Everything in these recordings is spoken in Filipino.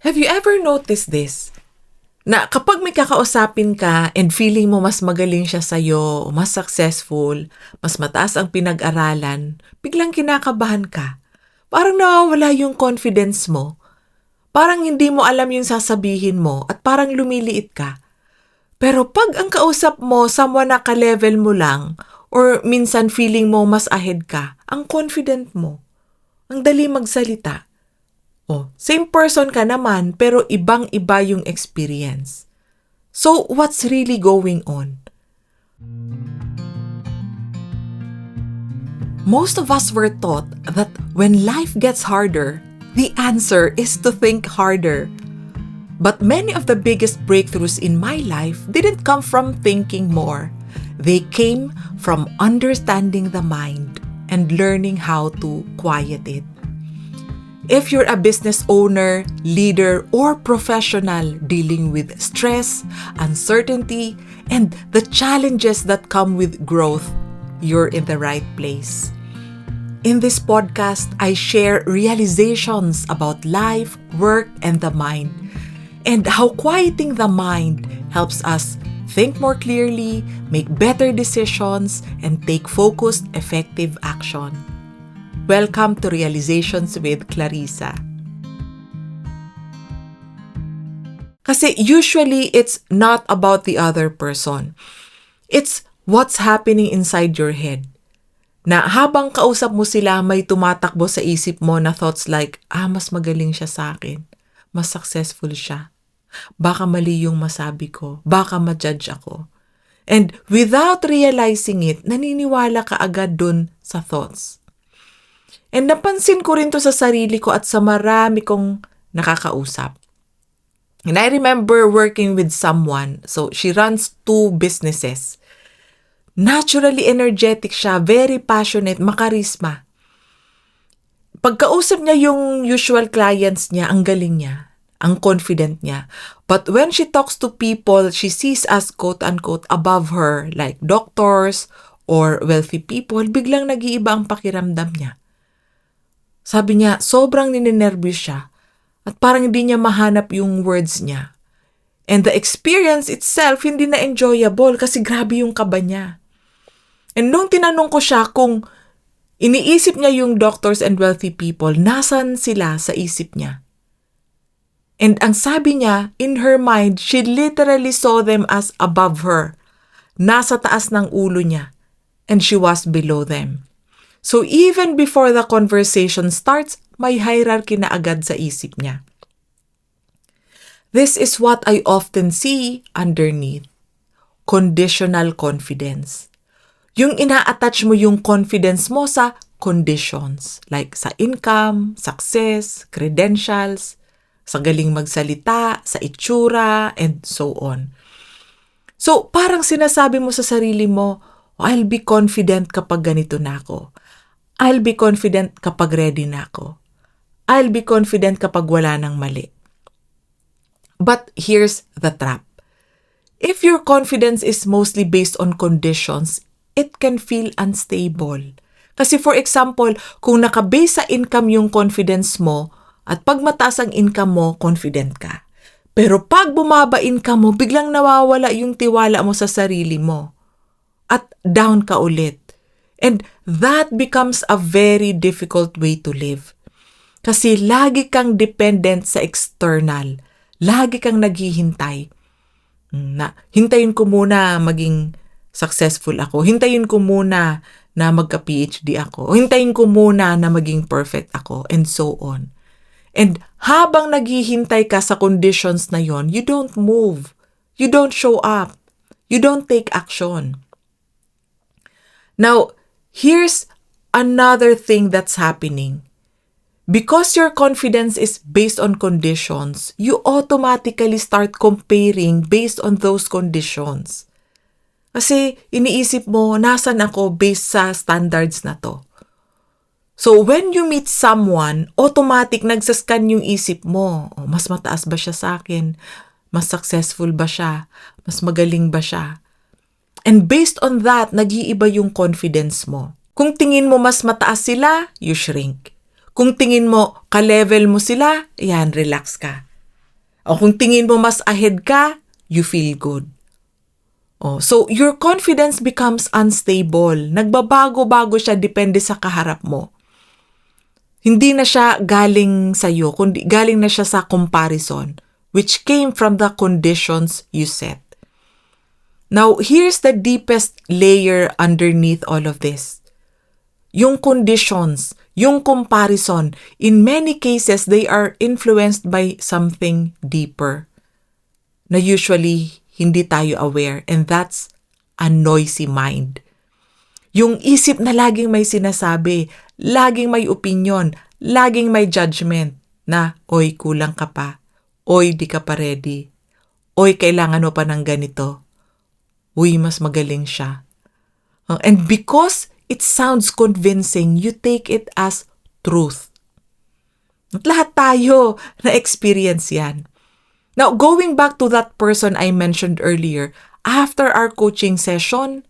Have you ever noticed this? Na kapag may kakausapin ka and feeling mo mas magaling siya sa'yo, mas successful, mas mataas ang pinag-aralan, biglang kinakabahan ka. Parang nawawala yung confidence mo. Parang hindi mo alam yung sasabihin mo at parang lumiliit ka. Pero pag ang kausap mo, someone na ka-level mo lang, or minsan feeling mo mas ahead ka, ang confident mo. Ang dali magsalita. Same person ka naman, pero ibang-iba yung experience. So, what's really going on? Most of us were taught that when life gets harder, the answer is to think harder. But many of the biggest breakthroughs in my life didn't come from thinking more. They came from understanding the mind and learning how to quiet it. If you're a business owner, leader, or professional dealing with stress, uncertainty, and the challenges that come with growth, you're in the right place. In this podcast, I share realizations about life, work, and the mind, and how quieting the mind helps us think more clearly, make better decisions, and take focused, effective action. Welcome to Realizations with Clarissa. Kasi usually it's not about the other person. It's what's happening inside your head. Na habang kausap mo sila, may tumatakbo sa isip mo na thoughts like, mas magaling siya sa akin. Mas successful siya. Baka mali yung masabi ko. Baka ma-judge ako. And without realizing it, naniniwala ka agad dun sa thoughts. And napansin ko rin to sa sarili ko at sa marami kong nakakausap. And I remember working with someone. So, she runs 2 businesses. Naturally energetic siya, very passionate, makarisma. Pagkausap niya yung usual clients niya, ang galing niya, ang confident niya. But when she talks to people she sees as quote-unquote above her, like doctors or wealthy people, biglang nag-iiba ang pakiramdam niya. Sabi niya, sobrang ninenervyos siya at parang hindi niya mahanap yung words niya. And the experience itself, hindi na enjoyable kasi grabe yung kaba niya. And nung tinanong ko siya kung iniisip niya yung doctors and wealthy people, nasan sila sa isip niya? And ang sabi niya, in her mind, she literally saw them as above her. Nasa taas ng ulo niya. And she was below them. So even before the conversation starts, may hierarchy na agad sa isip niya. This is what I often see underneath. Conditional confidence. Yung ina-attach mo yung confidence mo sa conditions. Like sa income, success, credentials, sa galing magsalita, sa itsura, and so on. So parang sinasabi mo sa sarili mo, I'll be confident kapag ganito na ako. I'll be confident kapag ready na ako. I'll be confident kapag wala nang mali. But here's the trap. If your confidence is mostly based on conditions, it can feel unstable. Kasi for example, kung nakabase sa income yung confidence mo, at pag mataas ang income mo, confident ka. Pero pag bumaba income mo, biglang nawawala yung tiwala mo sa sarili mo. At down ka ulit. And that becomes a very difficult way to live. Kasi lagi kang dependent sa external. Lagi kang naghihintay. Hintayin ko muna maging successful ako. Hintayin ko muna na magka-PhD ako. Hintayin ko muna na maging perfect ako. And so on. And habang naghihintay ka sa conditions na yon, you don't move. You don't show up. You don't take action. Now, here's another thing that's happening. Because your confidence is based on conditions, you automatically start comparing based on those conditions. Kasi iniisip mo, nasan ako based sa standards na to? So when you meet someone, automatic nagsascan yung isip mo. Mas mataas ba siya sa akin? Mas successful ba siya? Mas magaling ba siya? And based on that, nag-iiba yung confidence mo. Kung tingin mo mas mataas sila, you shrink. Kung tingin mo ka-level mo sila, yan, relax ka. O kung tingin mo mas ahead ka, you feel good. Oh, so your confidence becomes unstable. Nagbabago-bago siya depende sa kaharap mo. Hindi na siya galing sa'yo, kundi galing na siya sa comparison, which came from the conditions you set. Now, here's the deepest layer underneath all of this. Yung conditions, yung comparison, in many cases, they are influenced by something deeper na usually hindi tayo aware, and that's a noisy mind. Yung isip na laging may sinasabi, laging may opinion, laging may judgment na, oy, kulang ka pa, oy, di ka pa ready, oy, kailangan mo pa ng ganito, uy, mas magaling siya. And because it sounds convincing, you take it as truth. At lahat tayo na-experience yan. Now, going back to that person I mentioned earlier, after our coaching session,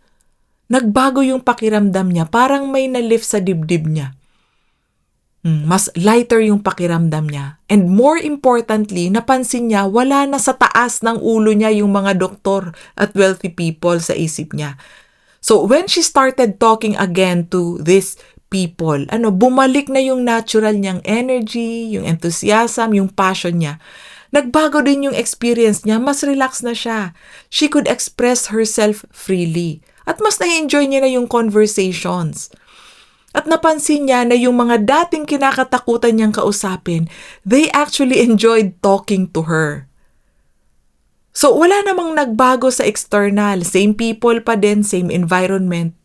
nagbago yung pakiramdam niya. Parang may na-lift sa dibdib niya. Mas lighter yung pakiramdam niya. And more importantly, napansin niya, wala na sa taas ng ulo niya yung mga doktor at wealthy people sa isip niya. So, when she started talking again to these people, bumalik na yung natural niyang energy, yung enthusiasm, yung passion niya. Nagbago din yung experience niya, mas relax na siya. She could express herself freely. At mas na-enjoy niya na yung conversations. At napansin niya na yung mga dating kinakatakutan niyang kausapin, they actually enjoyed talking to her. So wala namang nagbago sa external. Same people pa din, same environment.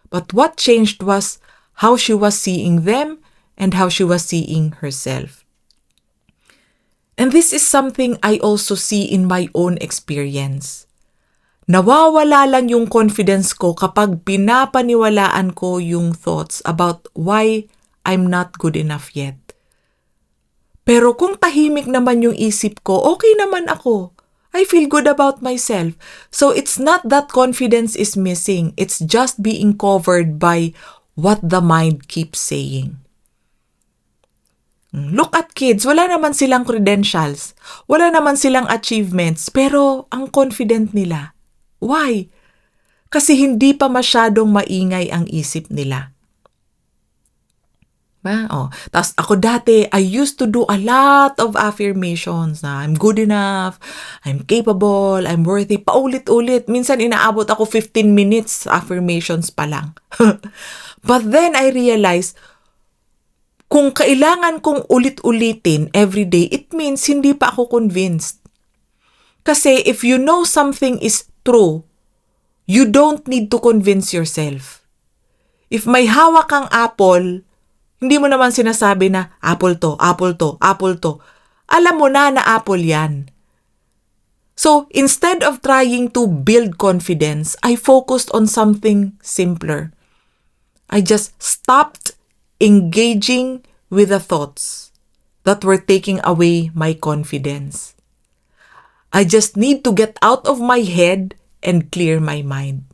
But what changed was how she was seeing them and how she was seeing herself. And this is something I also see in my own experience. Nawawala lang yung confidence ko kapag pinapaniwalaan ko yung thoughts about why I'm not good enough yet. Pero kung tahimik naman yung isip ko, okay naman ako. I feel good about myself. So it's not that confidence is missing. It's just being covered by what the mind keeps saying. Look at kids, wala naman silang credentials, wala naman silang achievements, pero ang confident nila. Why? Kasi hindi pa masyadong maingay ang isip nila. Tapos ako dati, I used to do a lot of affirmations na I'm good enough, I'm capable, I'm worthy, paulit-ulit. Minsan inaabot ako 15 minutes affirmations pa lang. But then I realized, kung kailangan kong ulit-ulitin everyday, it means hindi pa ako convinced. Kasi if you know something is true, you don't need to convince yourself. If may hawak kang apple, hindi mo naman sinasabi na apple to, apple to, apple to. Alam mo na apple yan. So, instead of trying to build confidence, I focused on something simpler. I just stopped engaging with the thoughts that were taking away my confidence. I just need to get out of my head and clear my mind.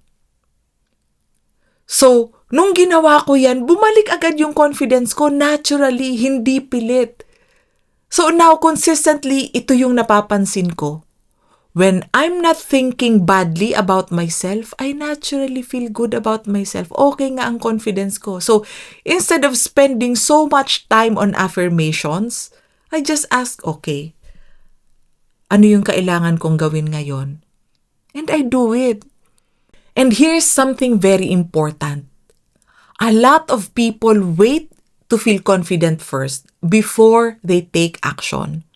So, nung ginawa ko yan, bumalik agad yung confidence ko naturally, hindi pilit. So now, consistently, ito yung napapansin ko. When I'm not thinking badly about myself, I naturally feel good about myself. Okay nga ang confidence ko. So, instead of spending so much time on affirmations, I just ask, okay, ano yung kailangan kong gawin ngayon? And I do it. And here's something very important. A lot of people wait to feel confident first before they take action.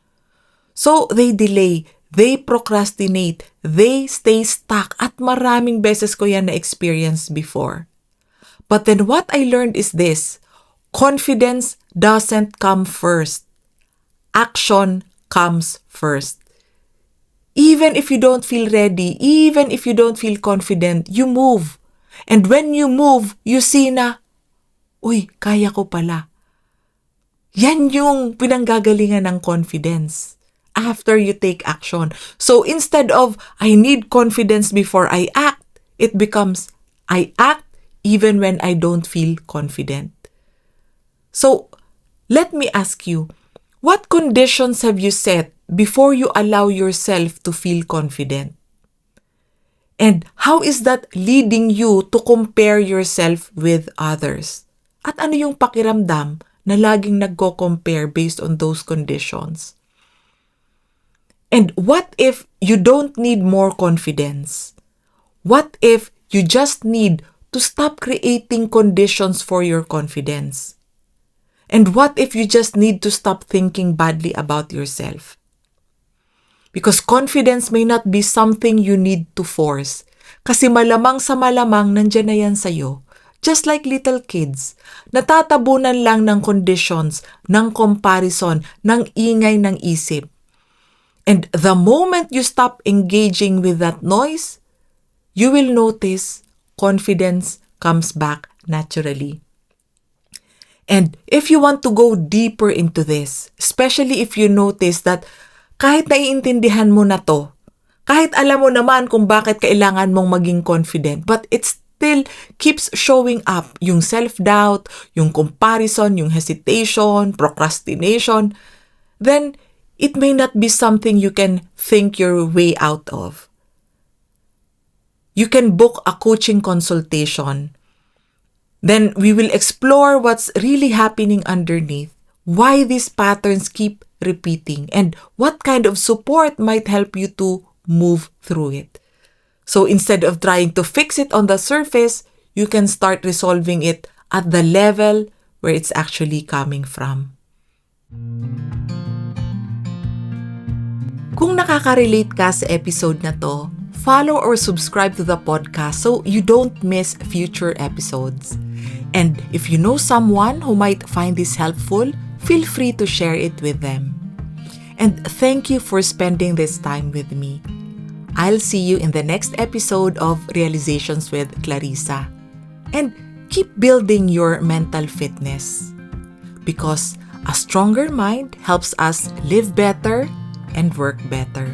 So, they delay. They procrastinate, they stay stuck, at maraming beses ko yan na-experience before. But then what I learned is this: confidence doesn't come first. Action comes first. Even if you don't feel ready, even if you don't feel confident, you move. And when you move, you see na, uy, kaya ko pala. Yan yung pinanggagalingan ng confidence. After you take action. So instead of, I need confidence before I act, it becomes, I act even when I don't feel confident. So, let me ask you, what conditions have you set before you allow yourself to feel confident? And how is that leading you to compare yourself with others? At ano yung pakiramdam na laging nagko-compare based on those conditions? And what if you don't need more confidence? What if you just need to stop creating conditions for your confidence? And what if you just need to stop thinking badly about yourself? Because confidence may not be something you need to force. Kasi malamang sa malamang nandyan na yan sa'yo. Just like little kids, natatabunan lang ng conditions, ng comparison, ng ingay ng isip. And the moment you stop engaging with that noise, you will notice confidence comes back naturally. And if you want to go deeper into this, especially if you notice that kahit naiintindihan mo na to, kahit alam mo naman kung bakit kailangan mong maging confident, but it still keeps showing up yung self-doubt, yung comparison, yung hesitation, procrastination, then it may not be something you can think your way out of. You can book a coaching consultation. Then we will explore what's really happening underneath, why these patterns keep repeating, and what kind of support might help you to move through it. So instead of trying to fix it on the surface, you can start resolving it at the level where it's actually coming from. Kung nakaka-relate ka sa episode na to, follow or subscribe to the podcast so you don't miss future episodes. And if you know someone who might find this helpful, feel free to share it with them. And thank you for spending this time with me. I'll see you in the next episode of Realizations with Clarissa. And keep building your mental fitness. Because a stronger mind helps us live better and work better.